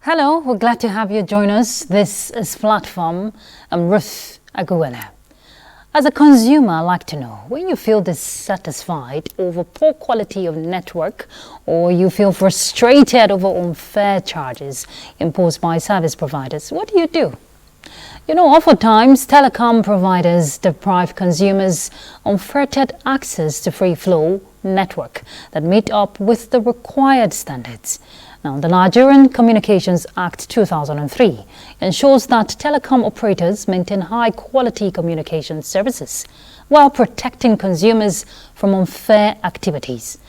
Hello, we're glad to have you join us. This is Platform. I'm Ruth Aguwele. As a consumer, I'd like to know, when you feel dissatisfied over poor quality of network or you feel frustrated over unfair charges imposed by service providers, what do? You know, oftentimes, telecom providers deprive consumers unfettered access to free-flow network that meet up with the required standards. Now, the Nigerian Communications Act 2003 ensures that telecom operators maintain high-quality communication services while protecting consumers from unfair activities.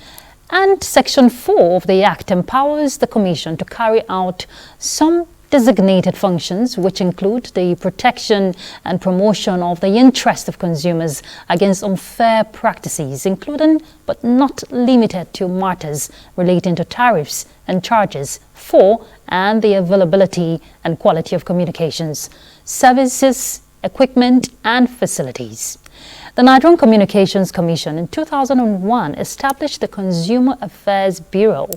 And Section 4 of the Act empowers the Commission to carry out some designated functions, which include the protection and promotion of the interest of consumers against unfair practices, including but not limited to matters relating to tariffs and charges for and the availability and quality of communications, services, equipment, and facilities. The Nigerian Communications Commission in 2001 established the Consumer Affairs Bureau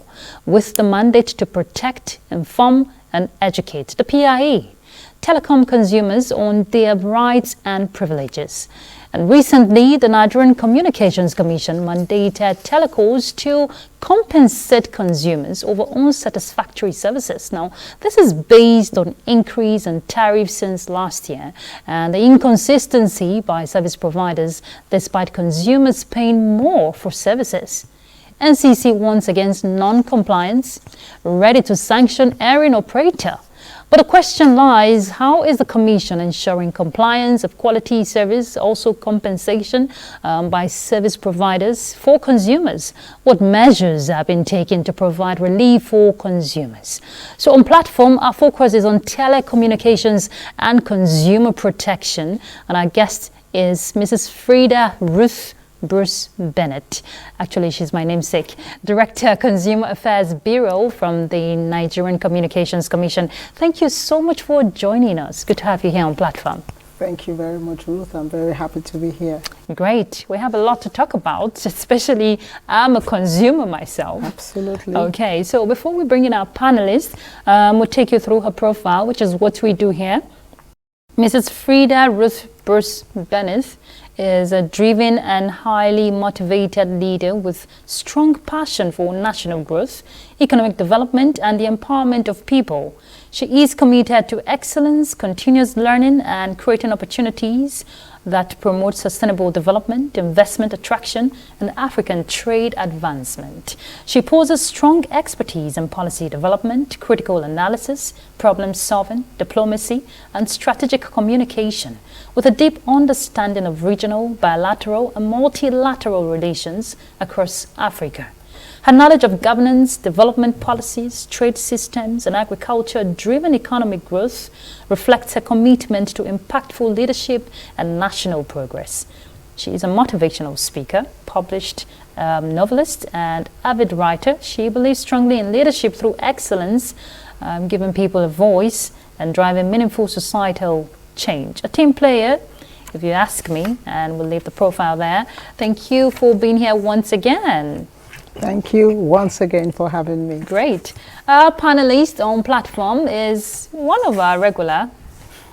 with the mandate to protect, inform, and educate the PIE, telecom consumers on their rights and privileges. And recently, the Nigerian Communications Commission mandated telecos to compensate consumers over unsatisfactory services. Now, this is based on increase in tariffs since last year and the inconsistency by service providers despite consumers paying more for services. NCC warns against non-compliance, ready to sanction erring operator. But the question lies, how is the Commission ensuring compliance of quality service, also compensation by service providers for consumers? What measures have been taken to provide relief for consumers? So on Platform, our focus is on telecommunications and consumer protection. And our guest is Mrs. Frida Ruth Bruce Bennett. Actually, she's my namesake. Director, Consumer Affairs Bureau from the Nigerian Communications Commission. Thank you so much for joining us. Good to have you here on Platform. Thank you very much, Ruth. I'm very happy to be here. Great. We have a lot to talk about, especially I'm a consumer myself. Absolutely. Okay, so before we bring in our panelists, we'll take you through her profile, which is what we do here. Mrs. Frida Ruth Bruce Bennett is a driven and highly motivated leader with strong passion for national growth, economic development, and the empowerment of people. She is committed to excellence, continuous learning, and creating opportunities that promote sustainable development, investment attraction, and African trade advancement. She possesses strong expertise in policy development, critical analysis, problem solving, diplomacy, and strategic communication, with a deep understanding of regional, bilateral, and multilateral relations across Africa. Her knowledge of governance, development policies, trade systems, and agriculture-driven economic growth reflects her commitment to impactful leadership and national progress. She is a motivational speaker, published novelist, and avid writer. She believes strongly in leadership through excellence, giving people a voice and driving meaningful societal change. A team player, if you ask me, and we'll leave the profile there. Thank you for being here once again. Thank you once again for having me. Great. Our panelist on Platform is one of our regular.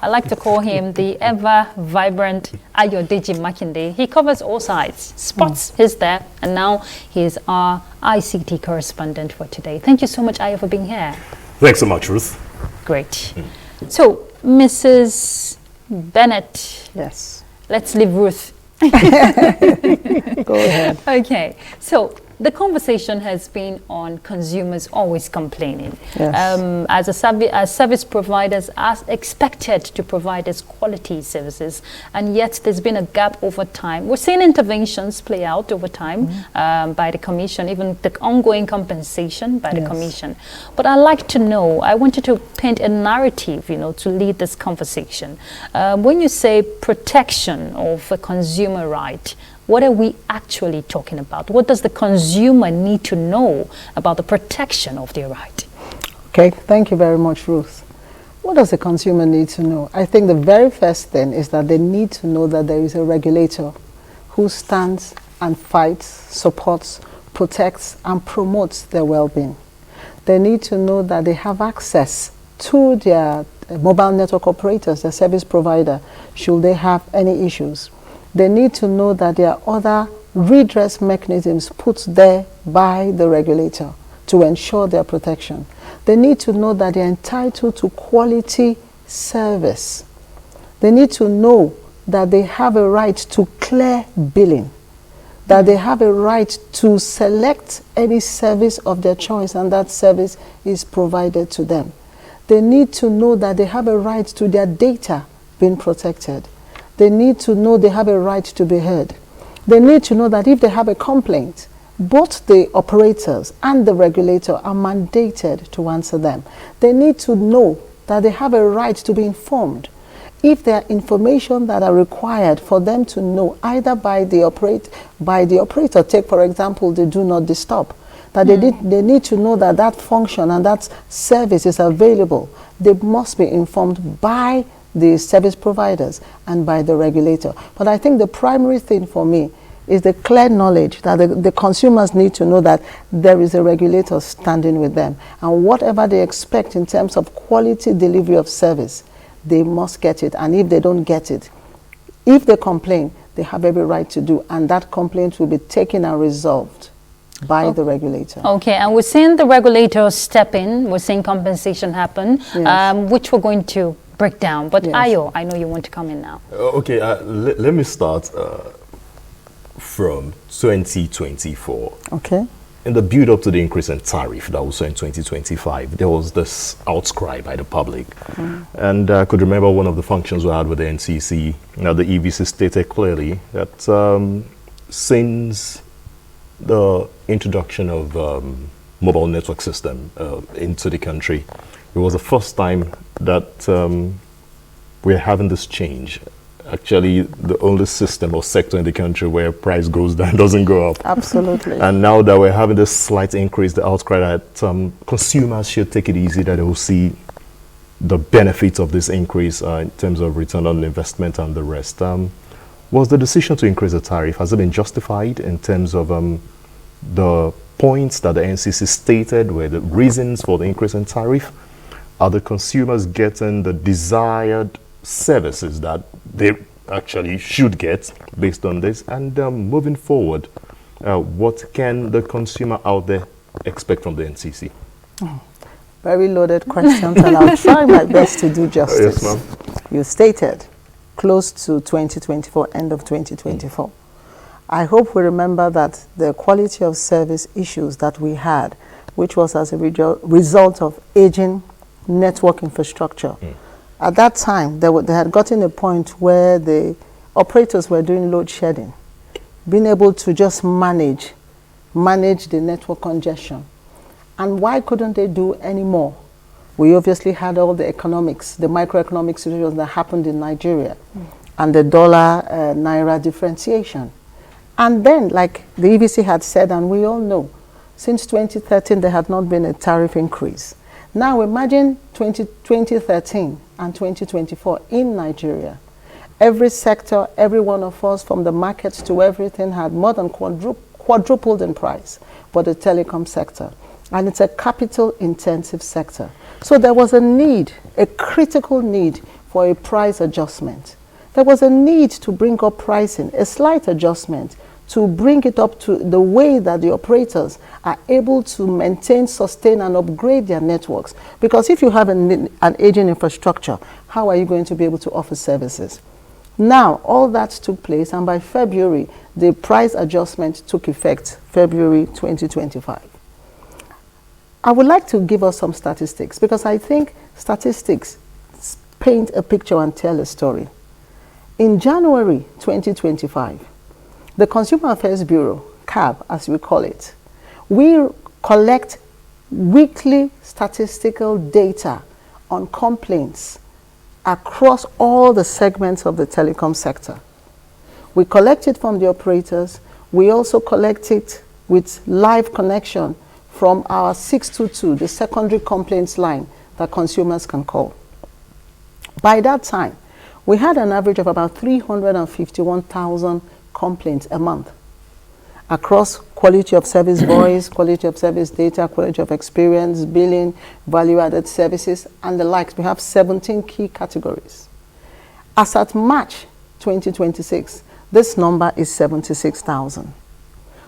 I like to call him the ever-vibrant Ayodeji Makinde. He covers all sides. Sports, he's there. And now he's our ICT correspondent for today. Thank you so much, Ayo, for being here. Thanks so much, Ruth. Great. So, Mrs. Bennett. Yes. Let's leave Ruth. Go ahead. Okay. So, the conversation has been on consumers always complaining. Yes. As service providers are expected to provide us quality services, and yet there's been a gap over time. We're seeing interventions play out over time by the Commission, even the ongoing compensation by the Commission. But I'd like to know, I want you to paint a narrative, to lead this conversation. When you say protection of a consumer right, what are we actually talking about? What does the consumer need to know about the protection of their right? Okay, thank you very much, Ruth. What does the consumer need to know? I think the very first thing is that they need to know that there is a regulator who stands and fights, supports, protects, and promotes their well-being. They need to know that they have access to their mobile network operators, their service provider, should they have any issues. They need to know that there are other redress mechanisms put there by the regulator to ensure their protection. They need to know that they're entitled to quality service. They need to know that they have a right to clear billing, that they have a right to select any service of their choice and that service is provided to them. They need to know that they have a right to their data being protected. They need to know they have a right to be heard. They need to know that if they have a complaint, both the operators and the regulator are mandated to answer them. They need to know that they have a right to be informed. If there are information that are required for them to know, either by the operator, take for example the do not disturb, that they need to know that that function and that service is available. They must be informed by the service providers and by the regulator. But I think the primary thing for me is the clear knowledge that the consumers need to know that there is a regulator standing with them. And whatever they expect in terms of quality delivery of service, they must get it. And if they don't get it, if they complain, they have every right to do. And that complaint will be taken and resolved by the regulator. Okay, and we're seeing the regulator step in. We're seeing compensation happen, yes. Which we're going to break down. But yes. Ayo, I know you want to come in now. Okay, let me start from 2024. Okay. In the build-up to the increase in tariff that was in 2025, there was this outcry by the public. And I could remember one of the functions we had with the NCC. Now, the EVC stated clearly that since the introduction of mobile network system into the country, it was the first time that we're having this change. Actually, the only system or sector in the country where price goes down doesn't go up. Absolutely. And now that we're having this slight increase, the outcry that consumers should take it easy, that they will see the benefits of this increase in terms of return on investment and the rest. Was the decision to increase the tariff, has it been justified in terms of the points that the NCC stated were the reasons for the increase in tariff? Are the consumers getting the desired services that they actually should get based on this? And moving forward, what can the consumer out there expect from the NCC? Very loaded questions, and I'll try my best to do justice. Yes, ma'am. You stated close to 2024, end of 2024. I hope we remember that the quality of service issues that we had, which was as a result of aging network infrastructure. At that time, they had gotten a point where the operators were doing load shedding, being able to just manage the network congestion. And why couldn't they do any more? We obviously had all the economics, the microeconomic situations that happened in Nigeria, and the dollar-naira differentiation. And then, like the EVC had said, and we all know, since 2013, there had not been a tariff increase. Now imagine 2013 and 2024 in Nigeria. Every sector, every one of us, from the markets to everything, had more than quadrupled in price for the telecom sector. And it's a capital-intensive sector. So there was a need, a critical need for a price adjustment. There was a need to bring up pricing, a slight adjustment, to bring it up to the way that the operators are able to maintain, sustain, and upgrade their networks. Because if you have an aging infrastructure, how are you going to be able to offer services? Now, all that took place, and by February, the price adjustment took effect, February 2025. I would like to give us some statistics, because I think statistics paint a picture and tell a story. In January 2025, the Consumer Affairs Bureau, CAB as we call it, we collect weekly statistical data on complaints across all the segments of the telecom sector. We collect it from the operators. We also collect it with live connection from our 622, the secondary complaints line that consumers can call. By that time, we had an average of about 351,000 complaints a month across quality of service voice, quality of service data, quality of experience, billing, value-added services, and the likes. We have 17 key categories. As at March 2026, this number is 76,000.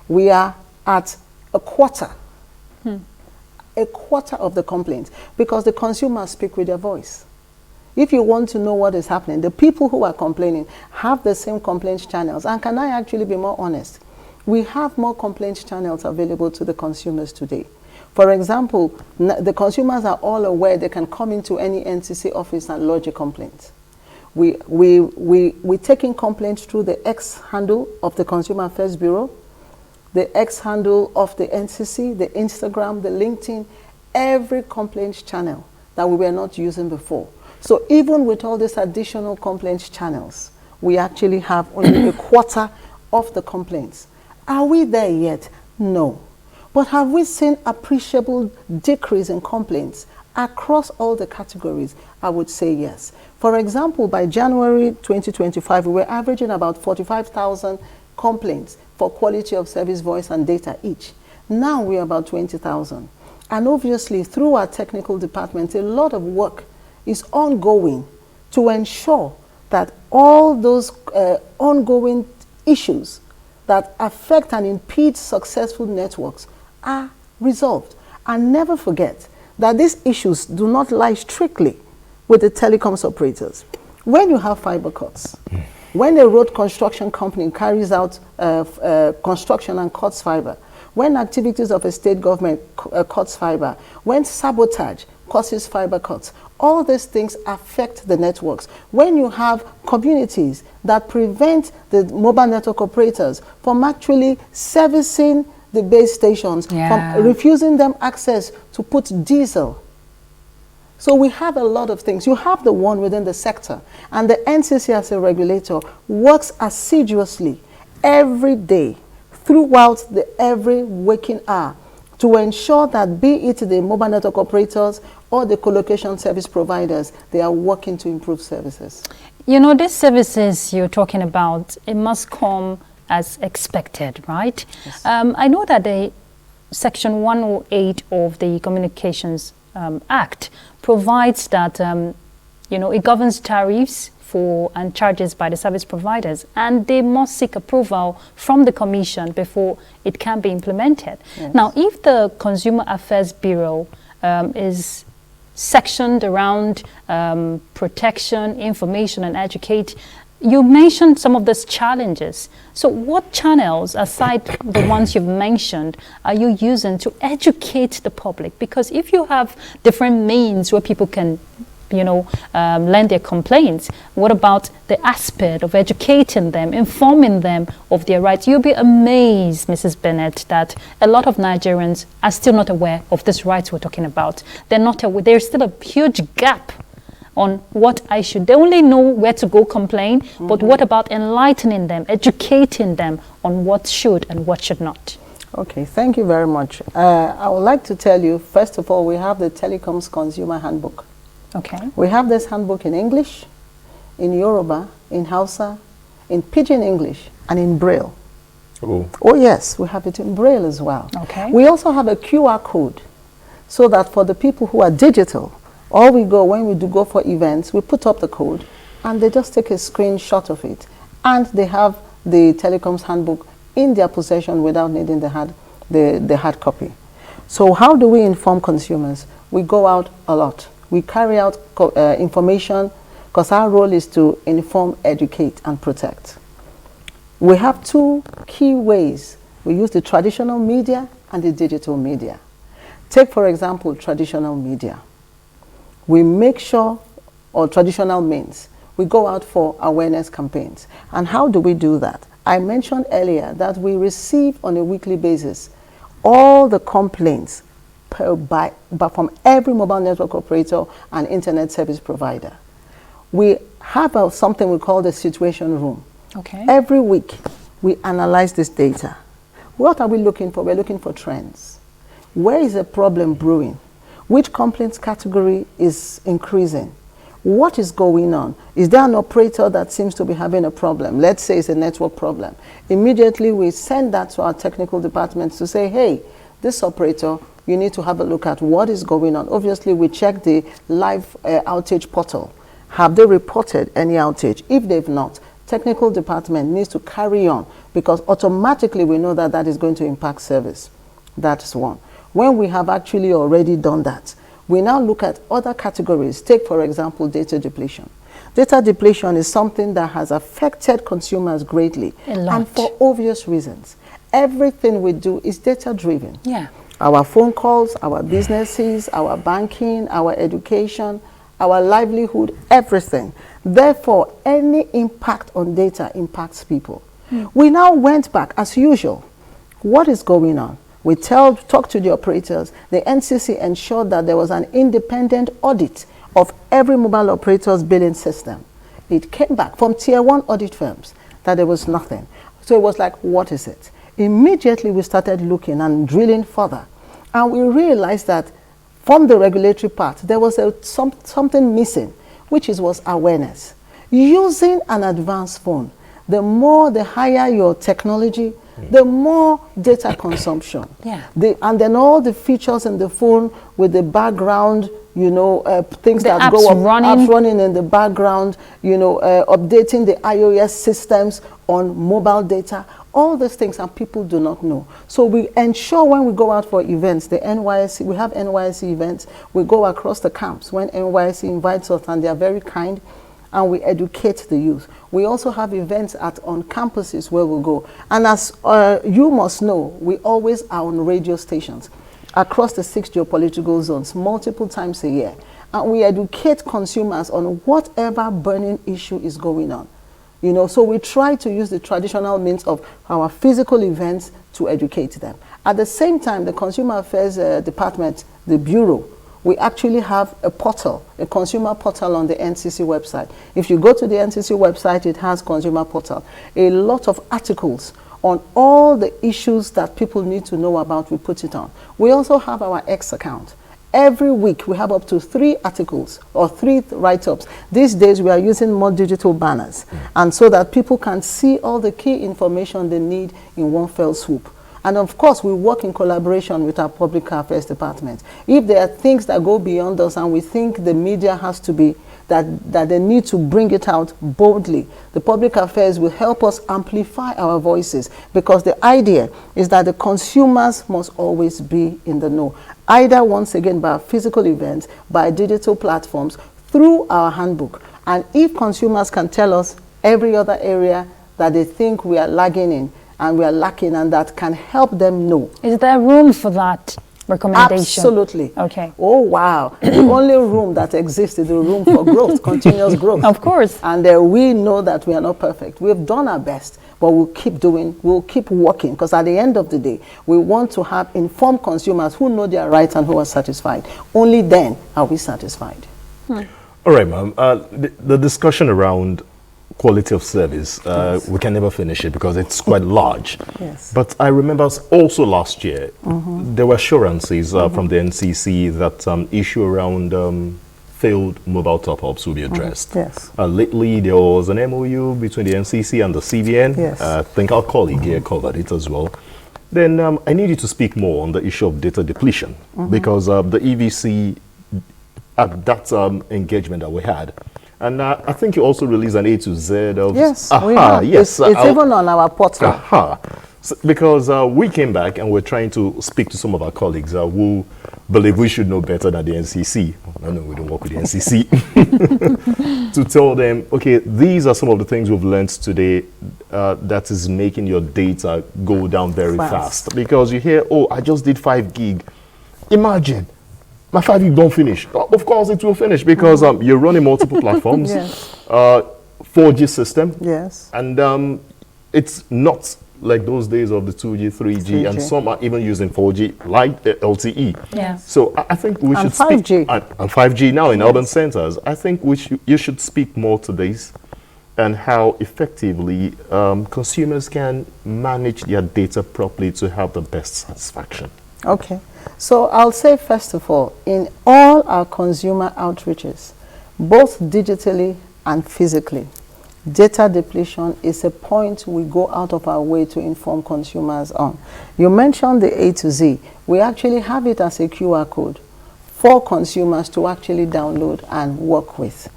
We are at a quarter of the complaints, because the consumers speak with their voice. If you want to know what is happening, the people who are complaining have the same complaints channels. And can I actually be more honest? We have more complaints channels available to the consumers today. For example, the consumers are all aware they can come into any NCC office and lodge a complaint. We're taking complaints through the X handle of the Consumer Affairs Bureau, the X handle of the NCC, the Instagram, the LinkedIn, every complaints channel that we were not using before. So even with all these additional complaints channels, we actually have only a quarter of the complaints. Are we there yet? No. But have we seen appreciable decrease in complaints across all the categories? I would say yes. For example, by January 2025, we were averaging about 45,000 complaints for quality of service, voice, and data each. Now we're about 20,000. And obviously, through our technical department, a lot of work is ongoing to ensure that all those ongoing issues that affect and impede successful networks are resolved. And never forget that these issues do not lie strictly with the telecoms operators. When you have fiber cuts, when a road construction company carries out construction and cuts fiber, when activities of a state government cuts fiber, when sabotage causes fiber cuts, all these things affect the networks. When you have communities that prevent the mobile network operators from actually servicing the base stations, from refusing them access to put diesel. So we have a lot of things. You have the one within the sector, and the NCC as a regulator works assiduously every day throughout every waking hour to ensure that, be it the mobile network operators or the co-location service providers, they are working to improve services. You know, these services you're talking about, it must come as expected, right? Yes. I know that the Section 108 of the Communications Act provides that, you know, it governs tariffs for and charges by the service providers, and they must seek approval from the Commission before it can be implemented. Yes. Now, if the Consumer Affairs Bureau is sectioned around protection, information, and educate, you mentioned some of these challenges. So what channels, aside the ones you've mentioned, are you using to educate the public? Because if you have different means where people can, you know, lend their complaints, what about the aspect of educating them, informing them of their rights? You'll be amazed, Mrs. Bennett, that a lot of Nigerians are still not aware of these rights we're talking about. They're not aware. There's still a huge gap on what I should. They only know where to go complain, but what about enlightening them, educating them on what should and what should not? Okay, thank you very much. I would like to tell you, first of all, we have the Telecoms Consumer Handbook. Okay. We have this handbook in English, in Yoruba, in Hausa, in Pidgin English, and in Braille. Oh yes, we have it in Braille as well. Okay. We also have a QR code, so that for the people who are digital, all we go, when we do go for events, we put up the code, and they just take a screenshot of it, and they have the Telecoms Handbook in their possession without needing the hard copy. So how do we inform consumers? We go out a lot. We carry out information, because our role is to inform, educate, and protect. We have two key ways. We use the traditional media and the digital media. Take, for example, traditional media. We make sure, or traditional means, we go out for awareness campaigns. And how do we do that? I mentioned earlier that we receive on a weekly basis all the complaints from every mobile network operator and internet service provider. We have something we call the situation room. Okay. Every week, we analyze this data. What are we looking for? We're looking for trends. Where is a problem brewing? Which complaints category is increasing? What is going on? Is there an operator that seems to be having a problem? Let's say it's a network problem. Immediately we send that to our technical departments to say, hey, this operator, you need to have a look at what is going on. Obviously, we check the live outage portal. Have they reported any outage? If they've not, technical department needs to carry on, because automatically we know that that is going to impact service. That's one. When we have actually already done that, we now look at other categories. Take, for example, data depletion. Data depletion is something that has affected consumers greatly, and for obvious reasons. Everything we do is data-driven. Yeah. Our phone calls, our businesses, our banking, our education, our livelihood, everything. Therefore, any impact on data impacts people. We now went back, as usual. What is going on? We talk to the operators. The NCC ensured that there was an independent audit of every mobile operator's billing system. It came back from tier 1 audit firms that there was nothing. So it was like, what is it? Immediately we started looking and drilling further. And we realized that from the regulatory part, there was something missing, which was awareness. Using an advanced phone, the higher your technology, the more data consumption. Yeah. And then all the features in the phone with the background, things the that apps go up, running. apps running in the background, updating the iOS systems on mobile data, all these things, and people do not know. So we ensure when we go out for events, the NYSC, we have NYSC events, we go across the camps when NYSC invites us, and they are very kind, and we educate the youth. We also have events on campuses where we go. And as you must know, we always are on radio stations across the 6 geopolitical zones multiple times a year. And we educate consumers on whatever burning issue is going on. So we try to use the traditional means of our physical events to educate them. At the same time, the Consumer Affairs Department, the Bureau, we actually have a portal, a consumer portal on the NCC website. If you go to the NCC website, it has consumer portal. A lot of articles on all the issues that people need to know about, we put it on. We also have our X account. Every week, we have up to 3 articles or 3 write-ups. These days, we are using more digital banners, and so that people can see all the key information they need in one fell swoop. And of course, we work in collaboration with our Public Affairs Department. If there are things that go beyond us and we think the media has to be, that they need to bring it out boldly, the Public Affairs will help us amplify our voices, because the idea is that the consumers must always be in the know, either once again by physical events, by digital platforms, through our handbook. And if consumers can tell us every other area that they think we are lagging in, and we are lacking, and that can help them know. Is there room for that recommendation? Absolutely. Okay. Oh, wow. The only room that exists is the room for growth, continuous growth. Of course. And we know that we are not perfect. We've done our best, but we'll keep working, because at the end of the day, we want to have informed consumers who know their rights and who are satisfied. Only then are we satisfied. All right, ma'am. The discussion around quality of service, Yes. we can never finish it because it's quite large. Yes. But I remember also last year, there were assurances from the NCC that issue around failed mobile top-ups will be addressed. Yes. Lately, there was an MOU between the NCC and the CBN. Yes. I think our colleague here covered it as well. Then I need you to speak more on the issue of data depletion, because the EVC, at that engagement that we had, and I think you also released an A to Z of... Yes, we have. Yes, it's even on our portal. So, because we came back and we're trying to speak to some of our colleagues who believe we should know better than the NCC. I know we don't work with the NCC. To tell them, okay, these are some of the things we've learned today that is making your data go down very fast. Because you hear, oh, I just did 5 gig. Imagine. My 5 gig don't finish. Of course it will finish, because you're running multiple platforms, Yes. 4G system, Yes. and it's not like those days of the 2G, 3G, and 3G. some are even using 4G, like LTE. Yeah. So I think we should 5G. speak, and 5G now in urban centers. I think you should speak more to this, and how effectively consumers can manage their data properly to have the best satisfaction. Okay. So I'll say, first of all, in all our consumer outreaches, both digitally and physically. Data depletion is a point we go out of our way to inform consumers on. You mentioned the A to Z. We actually have it as a QR code for consumers to actually download and work with.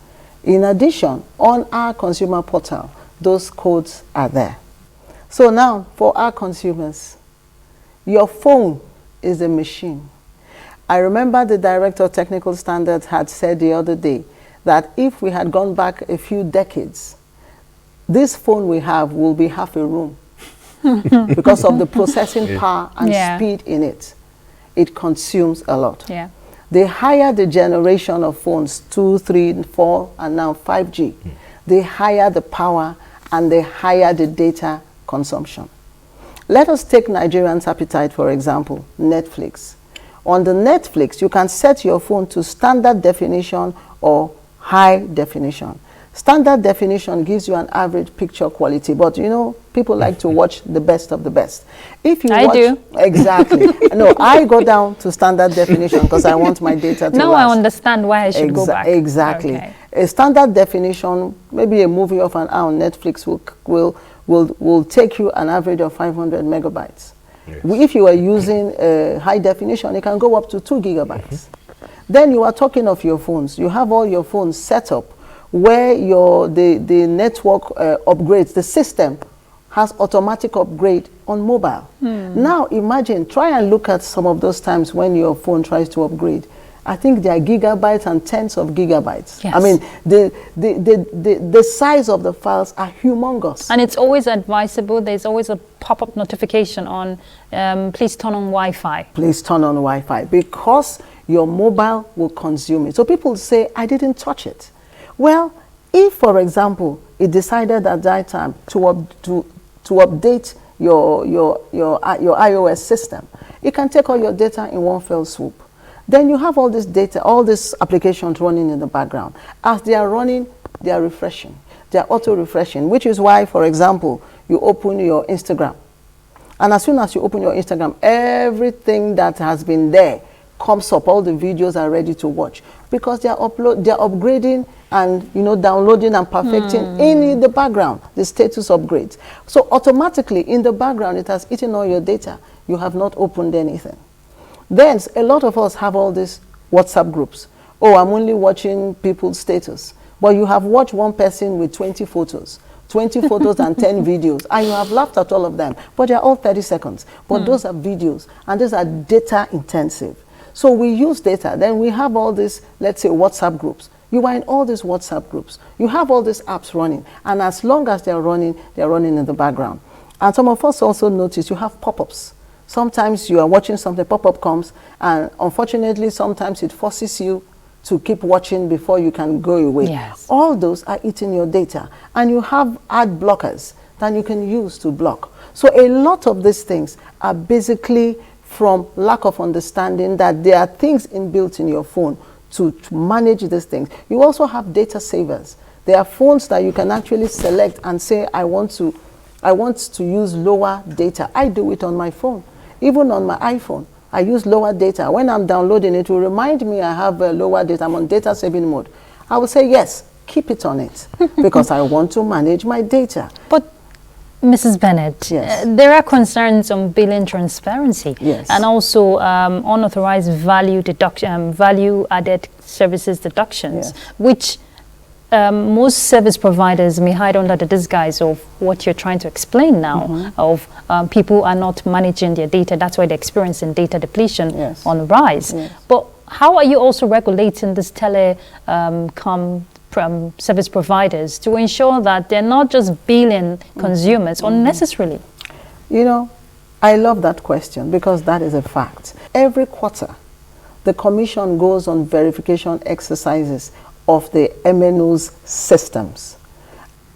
In addition, on our consumer portal, those codes are there. So now, for our consumers, your phone is a machine. I remember the Director of Technical Standards had said the other day that if we had gone back a few decades, this phone we have will be half a room because of the processing power and speed in it. It consumes a lot. Yeah. The higher the generation of phones, 2, 3, 4, and now 5G, the higher the power and the higher the data consumption. Let us take Nigerians' appetite, for example, Netflix. On the Netflix, you can set your phone to standard definition or high definition. Standard definition gives you an average picture quality, but you know, people like to watch the best of the best. If you watch, do. Exactly. No, I go down to standard definition because I want my data to now last. I understand why I should go back. Exactly. Okay. A standard definition, maybe a movie of an hour on Netflix will take you an average of 500 megabytes. Yes. If you are using high definition, it can go up to 2 gigabytes. Then you are talking of your phones. You have all your phones set up where the network upgrades, the system has automatic upgrade on mobile. Now imagine, try and look at some of those times when your phone tries to upgrade. I think there are gigabytes and tens of gigabytes. Yes. I mean, the size of the files are humongous. And it's always advisable, there's always a pop-up notification on, please turn on Wi-Fi. Please turn on Wi-Fi, because your mobile will consume it. So people say, I didn't touch it. Well, if, for example, it decided at that time to update your iOS system, it can take all your data in one fell swoop. Then you have all this data, all these applications running in the background. As they are running, they are refreshing. They are auto-refreshing, which is why, for example, you open your Instagram. And as soon as you open your Instagram, everything that has been there comes up. All the videos are ready to watch because they are upgrading and downloading and perfecting in the background, the status upgrades. So automatically in the background, it has eaten all your data. You have not opened anything. Then a lot of us have all these WhatsApp groups. Oh, I'm only watching people's status. But you have watched one person with 20 photos and 10 videos, and you have laughed at all of them. But they're all 30 seconds. But those are videos, and those are data intensive. So we use data. Then we have all these, let's say, WhatsApp groups. You are in all these WhatsApp groups. You have all these apps running. And as long as they're running in the background. And some of us also notice you have pop-ups. Sometimes you are watching something, pop-up comes, and unfortunately, sometimes it forces you to keep watching before you can go away. Yes. All those are eating your data. And you have ad blockers that you can use to block. So a lot of these things are basically from lack of understanding that there are things inbuilt in your phone to manage these things. You also have data savers. There are phones that you can actually select and say, I want to use lower data. I do it on my phone. Even on my iPhone, I use lower data. When I'm downloading, it will remind me I have lower data. I'm on data saving mode. I will say, yes, keep it on it because I want to manage my data. But Mrs. Bennett, yes. There are concerns on billing transparency, yes, and also unauthorized value-added services deductions, yes, which most service providers may hide under the disguise of what you're trying to explain now, of people are not managing their data. That's why they're experiencing data depletion yes, on the rise. Yes. But how are you also regulating this telecom service providers to ensure that they're not just billing consumers unnecessarily? You know, I love that question because that is a fact. Every quarter, the Commission goes on verification exercises of the MNO's systems.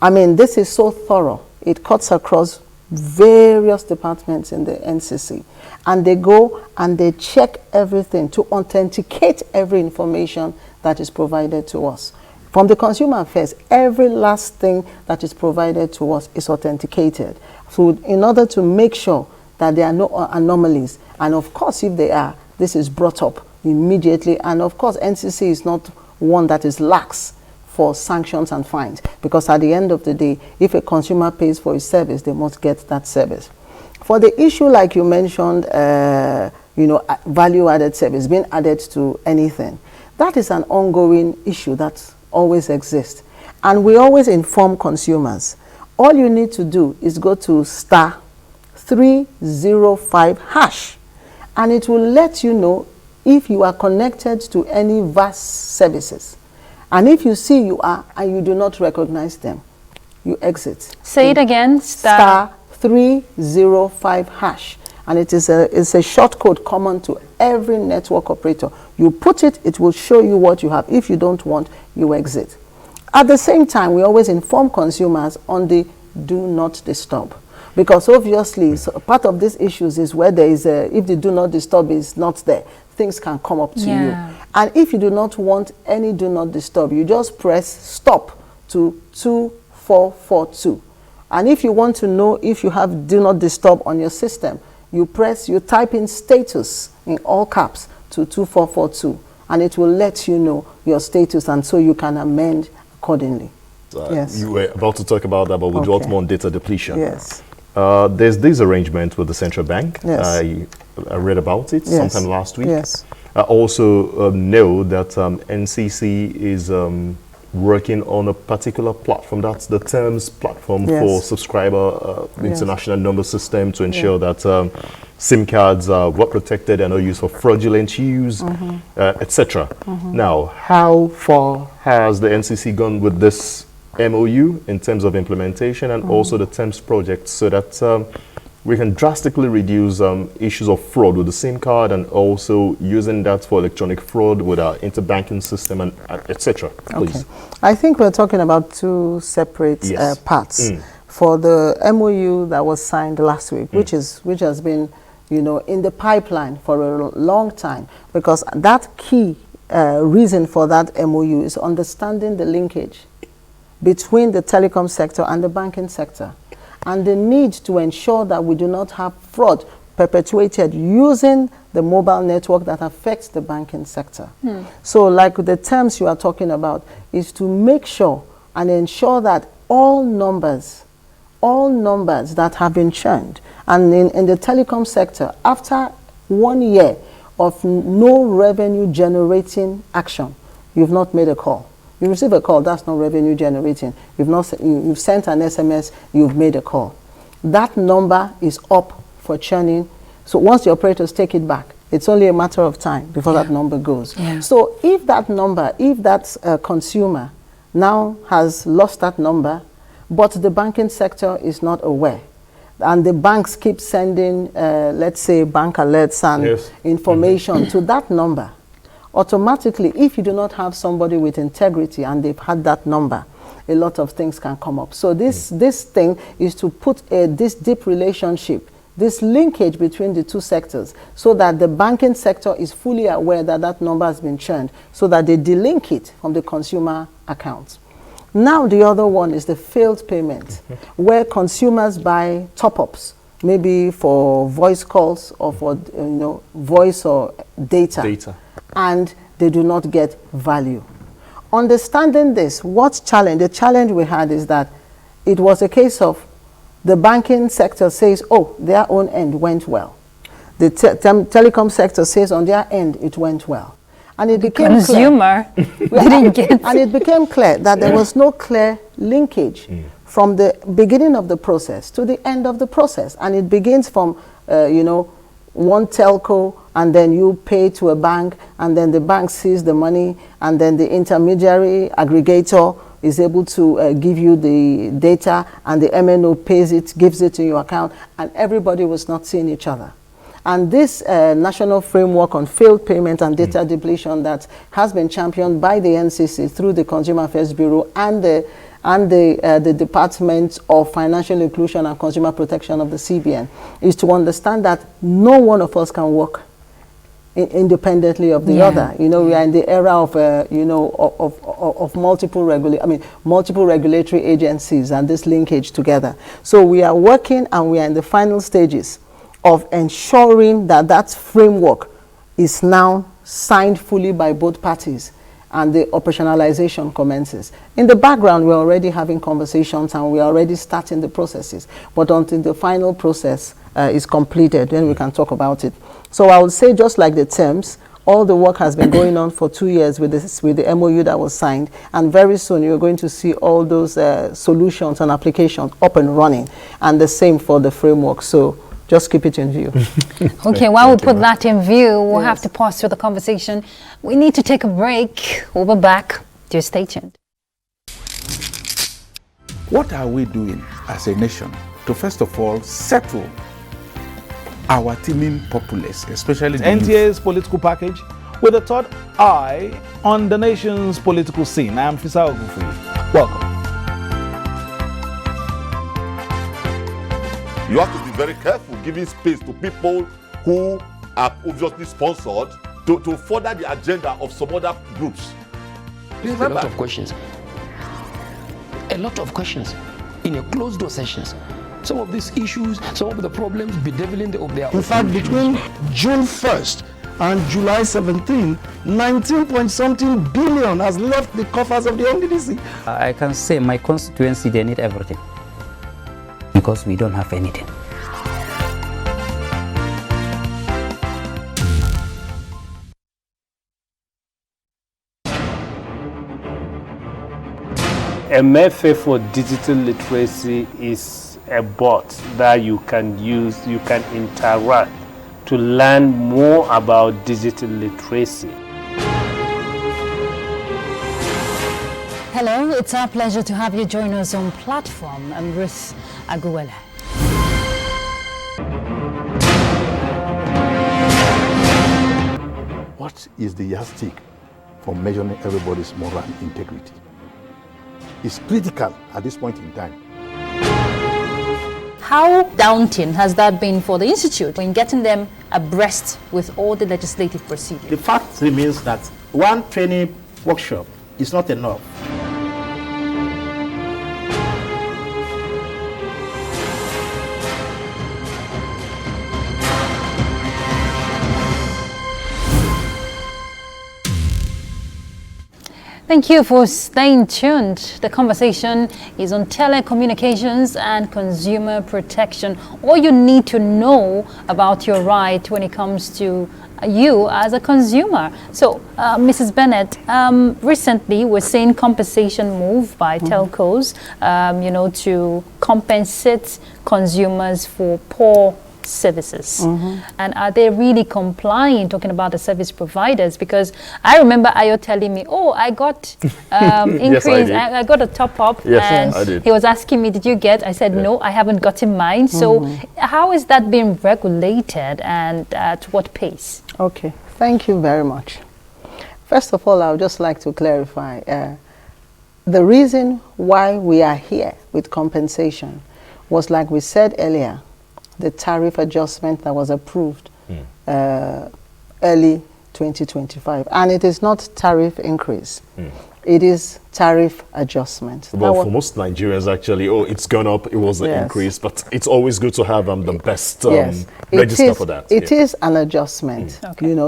I mean, this is so thorough. It cuts across various departments in the NCC. And they go and they check everything to authenticate every information that is provided to us. From the consumer affairs, every last thing that is provided to us is authenticated. So in order to make sure that there are no anomalies, and of course if there are, this is brought up immediately. And of course NCC is not one that is lax for sanctions and fines, because at the end of the day, if a consumer pays for a service, they must get that service. For the issue like you mentioned, value-added service being added to anything, that is an ongoing issue that always exists. And we always inform consumers. All you need to do is go to *305#, and it will let you know if you are connected to any VAS services. And if you see you are and you do not recognize them, you exit. Say it again. *305#. And it's a short code common to every network operator. You put it, it will show you what you have. If you don't want, you exit. At the same time, we always inform consumers on the do not disturb. Because obviously, part of these issues is where there is if the do not disturb is not there, things can come up to you. And if you do not want any do not disturb, you just press stop to 2442. And if you want to know if you have do not disturb on your system, you type in status in all caps to 2442, and it will let you know your status, and so you can amend accordingly. Yes. You were about to talk about that, but we dwelt more on data depletion. Yes. There's this arrangement with the central bank. Yes. I read about it sometime last week. Yes. I also know that NCC is working on a particular platform. That's the terms platform for subscriber international number system to ensure that SIM cards are well protected and not used for fraudulent use, etc. Now, how far has the NCC gone with this MOU in terms of implementation and also the terms project, so that we can drastically reduce issues of fraud with the SIM card and also using that for electronic fraud with our interbanking system and etc. Please. Okay. I think we're talking about two separate parts. For the MOU that was signed last week, which has been, in the pipeline for a long time, because that key reason for that MOU is understanding the linkage between the telecom sector and the banking sector, and the need to ensure that we do not have fraud perpetuated using the mobile network that affects the banking sector. So like the terms you are talking about is to make sure and ensure that all numbers that have been churned, and in the telecom sector, after 1 year of no revenue generating action, you've not made a call. You receive a call, that's not revenue generating. You've sent an SMS, you've made a call. That number is up for churning. So once the operators take it back, it's only a matter of time before that number goes. So if that consumer now has lost that number, but the banking sector is not aware, and the banks keep sending, let's say, bank alerts and information to that number, automatically, if you do not have somebody with integrity and they've had that number, a lot of things can come up. So this thing is to put this deep relationship, this linkage between the two sectors, so that the banking sector is fully aware that that number has been churned, so that they delink it from the consumer account. Now the other one is the failed payment, where consumers buy top-ups, maybe for voice calls or for voice or data. And they do not get value. Understanding this, the challenge we had is that it was a case of the banking sector says, oh, their own end went well. The telecom sector says on their end it went well. And it became consumer didn't get. And it became clear that there was no clear linkage from the beginning of the process to the end of the process. And it begins from, one telco, and then you pay to a bank, and then the bank sees the money, and then the intermediary aggregator is able to give you the data, and the MNO pays it, gives it to your account, and everybody was not seeing each other. And this national framework on failed payment and data depletion that has been championed by the NCC through the Consumer Affairs Bureau and the Department of Financial Inclusion and Consumer Protection of the CBN is to understand that no one of us can work independently of the other. We are in the era of multiple regulatory agencies and this linkage together. So we are working, and we are in the final stages of ensuring that that framework is now signed fully by both parties, and the operationalization commences. In the background, we're already having conversations and we're already starting the processes. But until the final process is completed, then we can talk about it. So I would say, just like the terms, all the work has been going on for 2 years with the MOU that was signed, and very soon you're going to see all those solutions and applications up and running, and the same for the framework. So just keep it in view. Okay, while we put that in view, we'll have to pause through the conversation. We need to take a break. We'll be back. Just stay tuned. What are we doing as a nation to, first of all, settle our teeming populace, especially the NTA's political package with a third eye on the nation's political scene? I am Fisa Ogunfuyi. Welcome. You have to be very careful giving space to people who are obviously sponsored to further the agenda of some other groups. There's a lot of questions. A lot of questions in a closed door sessions. Some of these issues, some of the problems bedeviling of their In fact, between June 1st and July 17, 19-point-something billion has left the coffers of the NDDC. I can say my constituency, they need everything because we don't have anything. MFA for digital literacy is a bot that you can use, you can interact to learn more about digital literacy. Hello, it's our pleasure to have you join us on platform. I'm Ruth Aguwele. What is the yardstick for measuring everybody's moral integrity? It's critical at this point in time. How daunting has that been for the Institute in getting them abreast with all the legislative procedures? The fact remains that one training workshop is not enough. Thank you for staying tuned. The conversation is on telecommunications and consumer protection. All you need to know about your right when it comes to you as a consumer. So, Mrs. Bennett, recently we're seeing compensation move by telcos, to compensate consumers for poor services. And are they really complying, talking about the service providers? Because I remember Ayo telling me, oh, I got increase, I got a top up, and I did. He was asking me, did you get? I said, no, I haven't gotten mine. So how is that being regulated, and at what pace? Okay, thank you very much. First of all, I would just like to clarify the reason why we are here with compensation was, like we said earlier, the tariff adjustment that was approved early 2025. And it is not tariff increase. It is tariff adjustment. Well, for most Nigerians, actually, it's gone up, it was an increase, but it's always good to have the best register for that. It is an adjustment,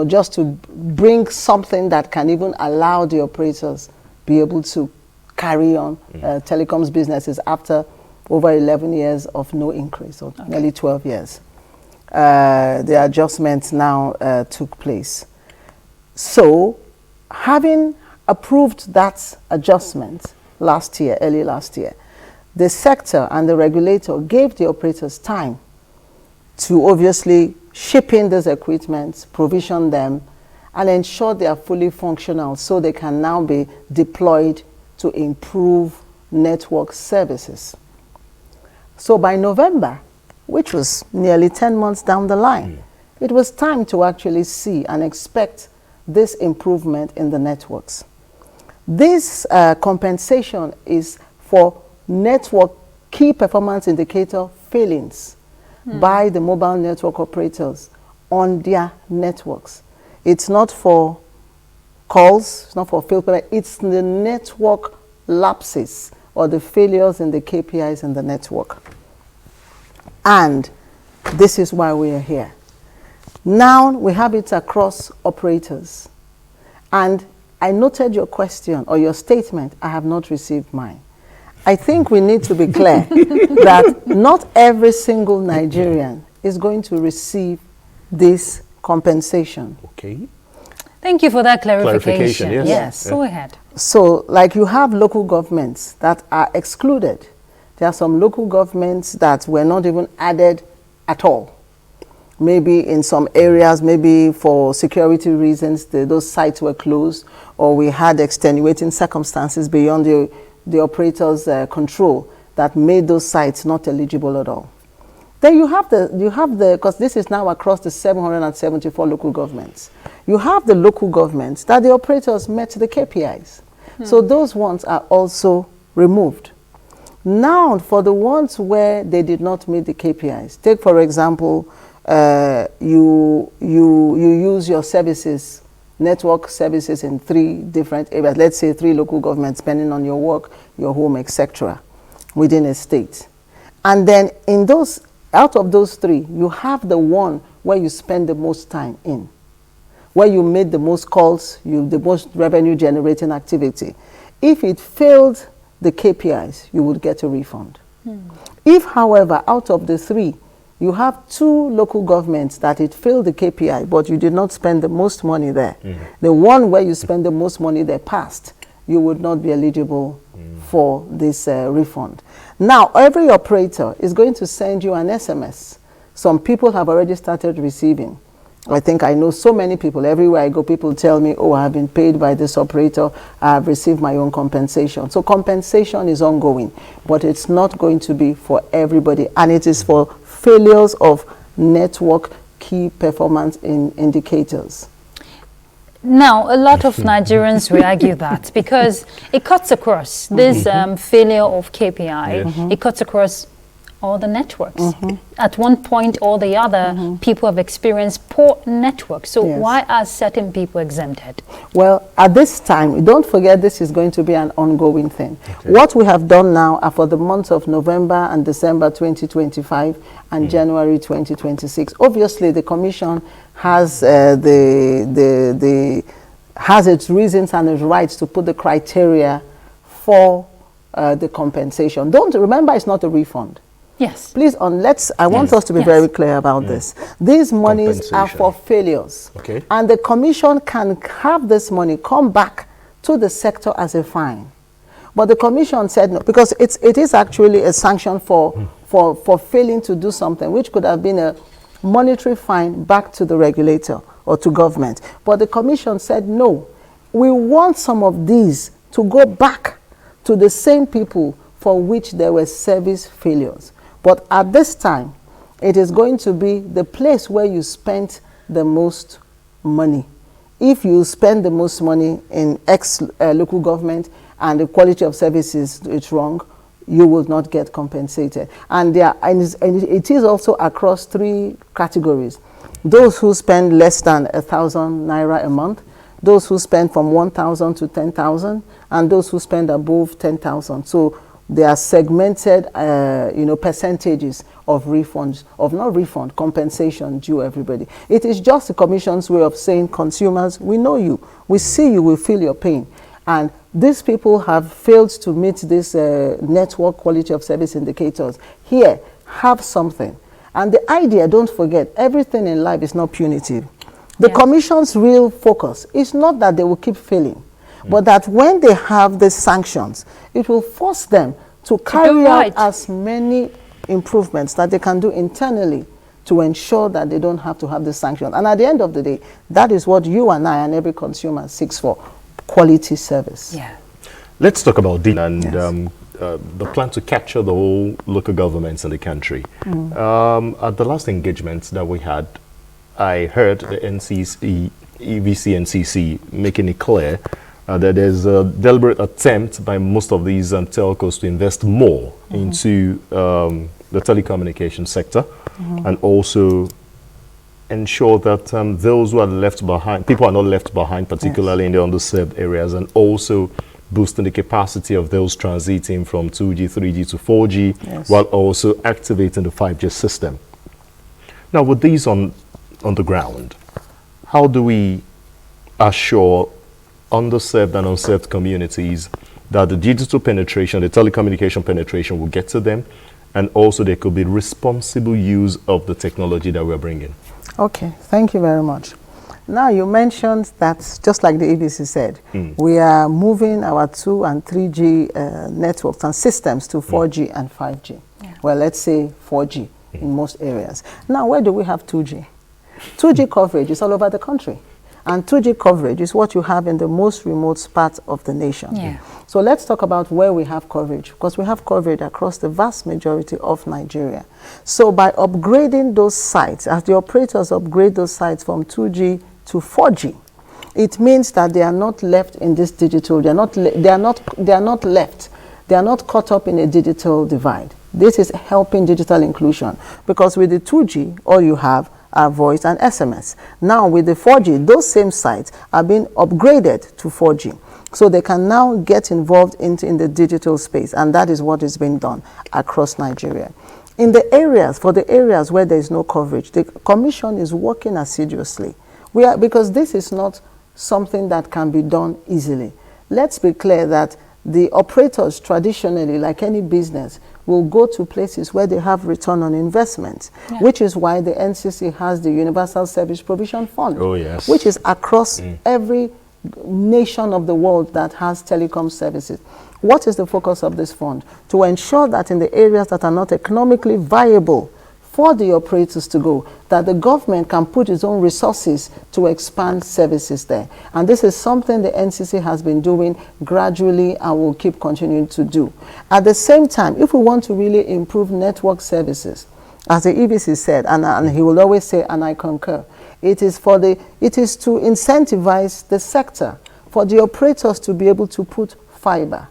just to bring something that can even allow the operators be able to carry on telecoms businesses after over 11 years of no increase, or nearly 12 years. The adjustments now took place. So, having approved that adjustment early last year, the sector and the regulator gave the operators time to obviously ship in those equipment, provision them, and ensure they are fully functional so they can now be deployed to improve network services. So by November, which was nearly 10 months down the line, it was time to actually see and expect this improvement in the networks. This compensation is for network key performance indicator failings by the mobile network operators on their networks. It's not for calls, it's not for failed payment, it's the network lapses or the failures in the KPIs in the network. And this is why we are here. Now we have it across operators. And I noted your question or your statement. I have not received mine. I think we need to be clear that not every single Nigerian is going to receive this compensation. Okay. Thank you for that clarification. Yes. Go ahead. So, like you have local governments that are excluded. There are some local governments that were not even added at all. Maybe in some areas, maybe for security reasons, those sites were closed, or we had extenuating circumstances beyond the operator's control that made those sites not eligible at all. Then you have because this is now across the 774 local governments. You have the local governments that the operators met the KPIs. So those ones are also removed. Now, for the ones where they did not meet the KPIs, take for example, you use your services, network services in 3 different areas, let's say 3 local governments, depending on your work, your home, etc., within a state. And then in those, out of those 3, you have the one where you spend the most time in, where you made the most calls, the most revenue generating activity. If it failed the KPIs, you would get a refund. If, however, out of the 3, you have 2 local governments that it failed the KPI, but you did not spend the most money there. The one where you spend the most money there passed, you would not be eligible for this refund. Now, every operator is going to send you an SMS. Some people have already started receiving. I think I know so many people. Everywhere I go, people tell me, oh, I have been paid by this operator. I have received my own compensation. So compensation is ongoing, but it's not going to be for everybody. And it is for failures of network key performance indicators. Now, a lot of Nigerians will argue that because it cuts across this failure of KPI. It cuts across all the networks. At one point or the other, people have experienced poor networks. So why are certain people exempted? Well, at this time, don't forget this is going to be an ongoing thing. What we have done now are for the months of November and December 2025 and January 2026. Obviously, the Commission has has its reasons and its rights to put the criteria for the compensation. Don't remember, it's not a refund. Yes. Please, I want us to be very clear about this. These monies are for failures. And the Commission can have this money come back to the sector as a fine. But the Commission said no, because it is actually a sanction for failing to do something, which could have been a monetary fine back to the regulator or to government. But the Commission said no. We want some of these to go back to the same people for which there were service failures. But at this time, it is going to be the place where you spent the most money. If you spend the most money in X local government and the quality of services is wrong, you will not get compensated. And it is also across 3 categories. Those who spend less than 1,000 naira a month, those who spend from 1,000 to 10,000, and those who spend above 10,000. So they are segmented, percentages of refunds, compensation due everybody. It is just the Commission's way of saying, consumers, we know you, we see you, we feel your pain. And these people have failed to meet this network quality of service indicators. Here, have something. And the idea, don't forget, everything in life is not punitive. The Commission's real focus is not that they will keep failing, but that when they have the sanctions, it will force them to carry out as many improvements that they can do internally to ensure that they don't have to have the sanctions. And at the end of the day, that is what you and I and every consumer seeks for, quality service. Let's talk about DIN and the plan to capture the whole local governments in the country. At the last engagement that we had, I heard the NCC, EVC, NCC making it clear that there's a deliberate attempt by most of these telcos to invest more into the telecommunications sector and also ensure that those who are left behind, people are not left behind, particularly in the underserved areas, and also boosting the capacity of those transiting from 2G, 3G to 4G, while also activating the 5G system. Now, with these on the ground, how do we assure underserved and unserved communities, that the digital penetration, the telecommunication penetration will get to them, and also there could be responsible use of the technology that we're bringing. Okay, thank you very much. Now you mentioned that, just like the EBC said, we are moving our 2 and 3G networks and systems to 4G and 5G. Yeah. Well, let's say 4G in most areas. Now, where do we have 2G? 2G coverage is all over the country. And 2G coverage is what you have in the most remote parts of the nation. Yeah. So let's talk about where we have coverage, because we have coverage across the vast majority of Nigeria. So by upgrading those sites, as the operators upgrade those sites from 2G to 4G, it means that they are not left in this digital, they are not left, they are not caught up in a digital divide. This is helping digital inclusion, because with the 2G, all you have are voice and SMS. Now with the 4G, those same sites are being upgraded to 4G. So they can now get involved in the digital space, and that is what is being done across Nigeria. In the areas, for the areas where there is no coverage, the Commission is working assiduously. Because this is not something that can be done easily. Let's be clear that the operators traditionally, like any business, will go to places where they have return on investment, which is why the NCC has the Universal Service Provision Fund, which is across every nation of the world that has telecom services. What is the focus of this fund? To ensure that in the areas that are not economically viable for the operators to go, that the government can put its own resources to expand services there. And this is something the NCC has been doing gradually and will keep continuing to do. At the same time, if we want to really improve network services, as the EBC said, and he will always say, and I concur, it is to incentivize the sector, for the operators to be able to put fiber.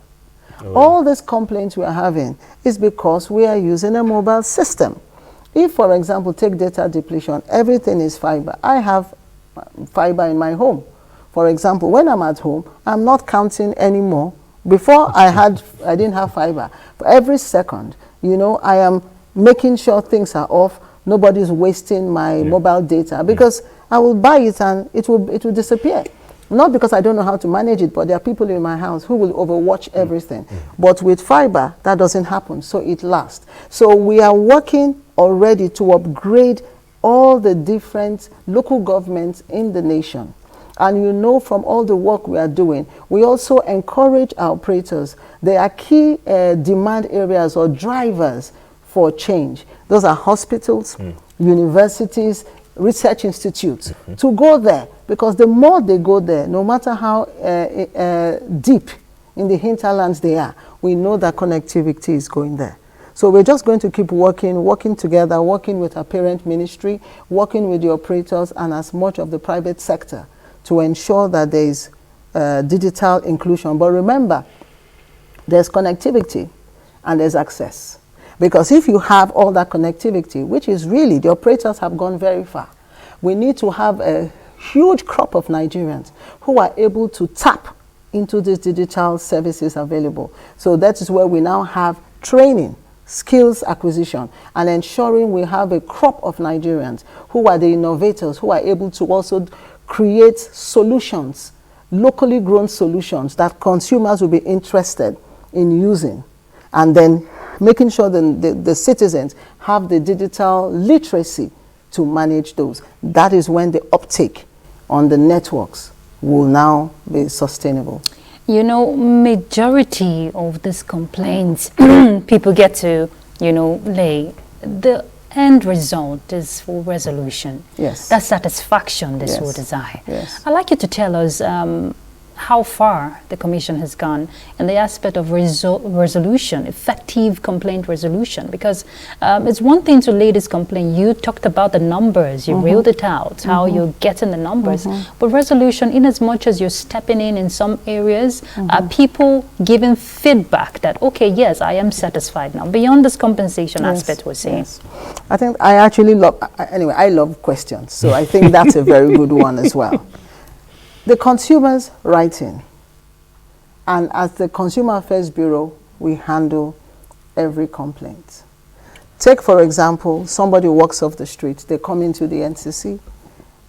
All these complaints we are having is because we are using a mobile system. If, for example, take data depletion, everything is fiber. I have fiber in my home. For example, when I'm at home, I'm not counting anymore. Before I didn't have fiber. For every second, I am making sure things are off. Nobody's wasting my mobile data, because I will buy it and it will disappear. Not because I don't know how to manage it, but there are people in my house who will overwatch everything. But with fiber, that doesn't happen, so it lasts. So we are working already to upgrade all the different local governments in the nation. And from all the work we are doing, we also encourage our operators. There are key demand areas or drivers for change. Those are hospitals, universities, research institutes, to go there, because the more they go there, no matter how deep in the hinterlands they are, we know that connectivity is going there. So we're just going to keep working together, working with our parent ministry, working with the operators and as much of the private sector to ensure that there is digital inclusion. But remember, there's connectivity and there's access. Because if you have all that connectivity, which is really, the operators have gone very far, we need to have a huge crop of Nigerians who are able to tap into these digital services available. So that is where we now have training, skills acquisition, and ensuring we have a crop of Nigerians who are the innovators, who are able to also create solutions, locally grown solutions that consumers will be interested in using, and then making sure that the citizens have the digital literacy to manage those. That is when the uptake on the networks will now be sustainable. Majority of these complaints people get to, lay, the end result is for resolution. Yes. That satisfaction this will desire. Yes. I'd like you to tell us how far the Commission has gone in the aspect of resolution, effective complaint resolution, because it's one thing to lay this complaint. You talked about the numbers, you reeled it out, how you're getting the numbers, but resolution, in as much as you're stepping in some areas, are people giving feedback that, okay, yes, I am satisfied now, beyond this compensation aspect we're saying? Yes. I think I actually love, anyway, I love questions, so I think that's a very good one as well. The consumers write in, and as the Consumer Affairs Bureau, we handle every complaint. Take, for example, somebody walks off the street, they come into the NCC,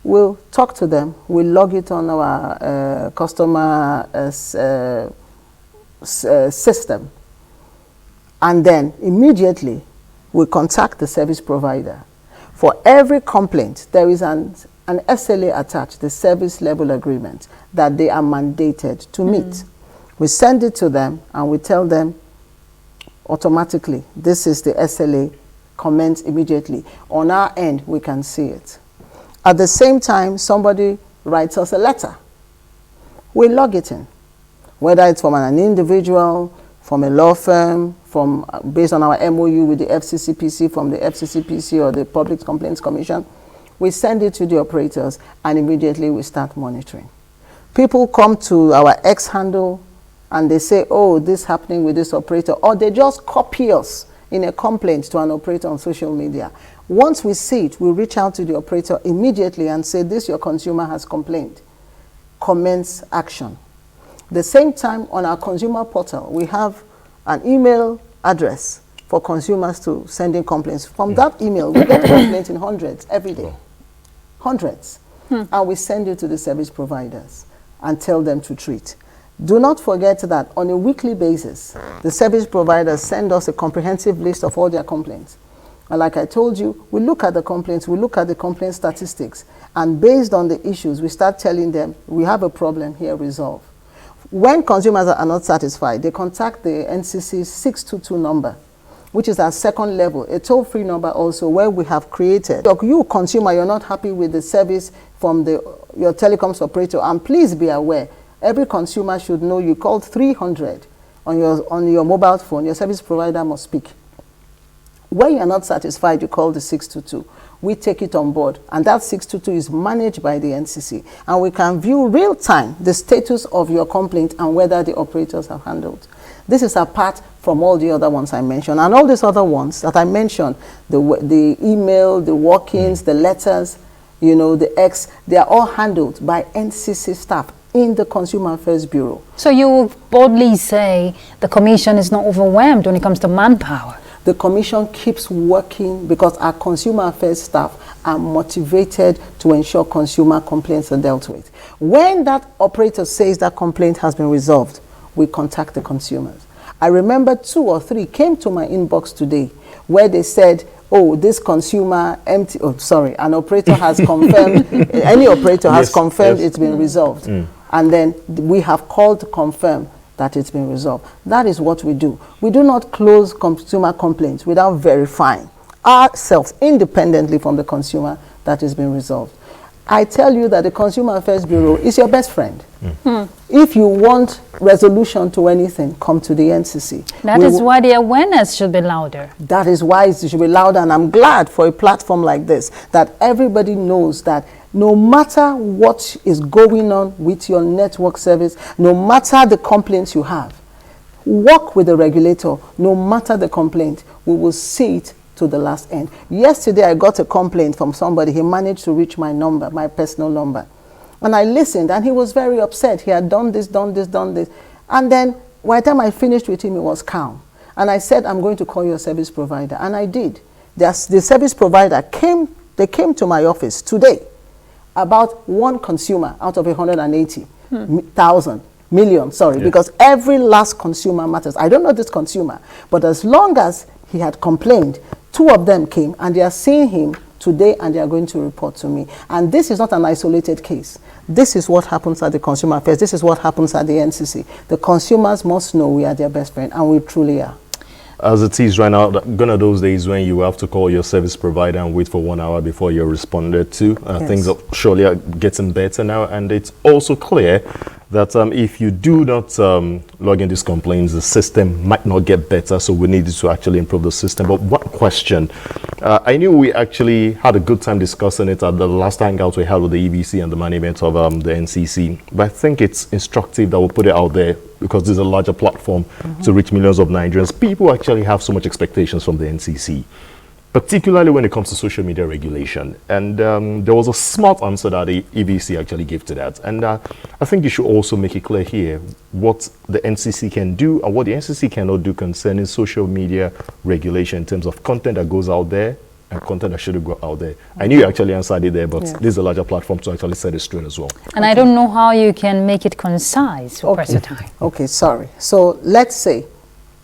we'll talk to them, we'll log it on our customer system, and then immediately we contact the service provider. For every complaint, there is an SLA attached, the service level agreement, that they are mandated to meet. We send it to them and we tell them automatically, this is the SLA, commence immediately. On our end, we can see it. At the same time, somebody writes us a letter. We log it in, whether it's from an individual, from a law firm, based on our MOU with the FCCPC, from the FCCPC or the Public Complaints Commission. We send it to the operators and immediately we start monitoring. People come to our X handle and they say, oh, this is happening with this operator, or they just copy us in a complaint to an operator on social media. Once we see it, we reach out to the operator immediately and say, this your consumer has complained. Commence action. The same time, on our consumer portal, we have an email address for consumers to send in complaints. From that email, we get complaints in hundreds every day. Hundreds. And we send it to the service providers and tell them to treat. Do not forget that on a weekly basis, the service providers send us a comprehensive list of all their complaints. And like I told you, we look at the complaints, we look at the complaint statistics, and based on the issues, we start telling them, we have a problem here, resolve. When consumers are not satisfied, they contact the NCC 622 number, which is our second level, a toll-free number also, where we have created. You consumer, you're not happy with the service from your telecoms operator, and please be aware, every consumer should know you called 300 on your mobile phone, your service provider must speak. When you're not satisfied, you call the 622. We take it on board, and that 622 is managed by the NCC, and we can view real time the status of your complaint and whether the operators have handled. This is apart from all the other ones I mentioned, and all these other ones that I mentioned, the email, the walk-ins, the letters, you know, the X, they are all handled by NCC staff in the Consumer Affairs Bureau. So you will boldly say the Commission is not overwhelmed when it comes to manpower? The Commission keeps working because our consumer affairs staff are motivated to ensure consumer complaints are dealt with. When that operator says that complaint has been resolved, we contact the consumers. I remember 2 or 3 came to my inbox today where they said, oh, this consumer an operator has confirmed, any operator has confirmed it's been resolved. And then we have called to confirm that it's been resolved. That is what we do. We do not close consumer complaints without verifying ourselves independently from the consumer that it's been resolved. I tell you that the Consumer Affairs Bureau is your best friend. If you want resolution to anything, come to the NCC. That is why the awareness should be louder. That is why it should be louder, and I'm glad for a platform like this that everybody knows that no matter what is going on with your network service, no matter the complaints you have, work with the regulator. No matter the complaint, we will see it to the last end. Yesterday, I got a complaint from somebody. He managed to reach my number, my personal number. And I listened, and he was very upset. He had done this. And then, by the time I finished with him, he was calm. And I said, I'm going to call your service provider. And I did. The service provider came to my office today about one consumer out of 180,000 million, because every last consumer matters. I don't know this consumer, but as long as he had complained, 2 of them came, and they are seeing him today, and they are going to report to me. And this is not an isolated case. This is what happens at the Consumer Affairs. This is what happens at the NCC. The consumers must know we are their best friend, and we truly are. As it is right now, gone are those days when you have to call your service provider and wait for 1 hour before you're responded to. Things are surely are getting better now, and it's also clear that if you do not log in these complaints, the system might not get better, so we need to actually improve the system. But one question, I knew we actually had a good time discussing it at the last hangout we had with the EBC and the management of the NCC, but I think it's instructive that we'll put it out there because this is a larger platform to reach millions of Nigerians. People actually have so much expectations from the NCC, particularly when it comes to social media regulation. And there was a smart answer that the EBC actually gave to that. And I think you should also make it clear here what the NCC can do and what the NCC cannot do concerning social media regulation in terms of content that goes out there and content that should go out there. I knew you actually answered it there, but this is a larger platform to actually set it straight as well. And I don't know how you can make it concise for press time. Okay, sorry. So let's say,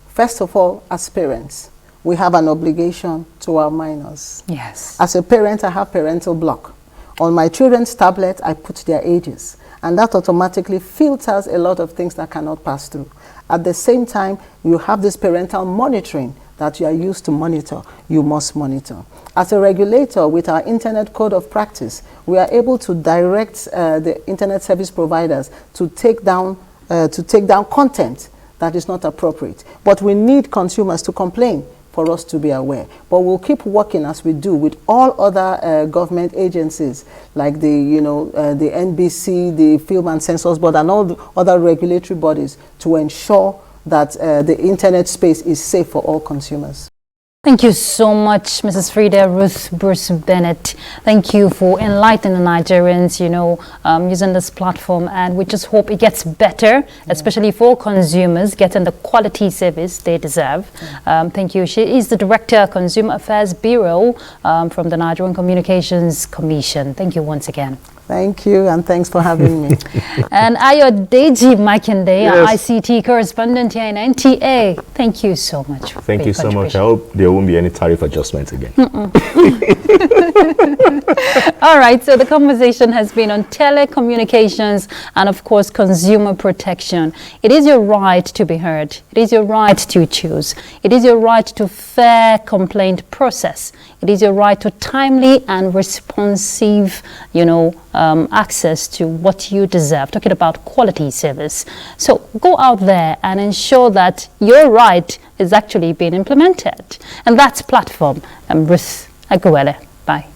first of all, as parents, we have an obligation to our minors. Yes. As a parent, I have parental block. On my children's tablet, I put their ages, and that automatically filters a lot of things that cannot pass through. At the same time, you have this parental monitoring that you are used to monitor. You must monitor. As a regulator, with our Internet Code of Practice, we are able to direct the Internet service providers to take down content that is not appropriate. But we need consumers to complain for us to be aware. But we'll keep working as we do with all other government agencies like the NBC, the Film and Censors Board, and all the other regulatory bodies to ensure that the internet space is safe for all consumers. Thank you so much, Mrs. Frida Ruth Bruce Bennett. Thank you for enlightening Nigerians, using this platform, and we just hope it gets better, especially for consumers getting the quality service they deserve. Thank you. She is the Director, Consumer Affairs Bureau from the Nigerian Communications Commission. Thank you once again. Thank you, and thanks for having me. And Ayo Deji Makinde, our ICT correspondent here in NTA. Thank you so much. Thank you so much. I hope there won't be any tariff adjustments again. All right, so the conversation has been on telecommunications and, of course, consumer protection. It is your right to be heard. It is your right to choose. It is your right to fair complaint process. It is your right to timely and responsive, access to what you deserve, talking about quality service. So go out there and ensure that your right is actually being implemented. And that's Platform. I'm Ruth Aguele. Bye.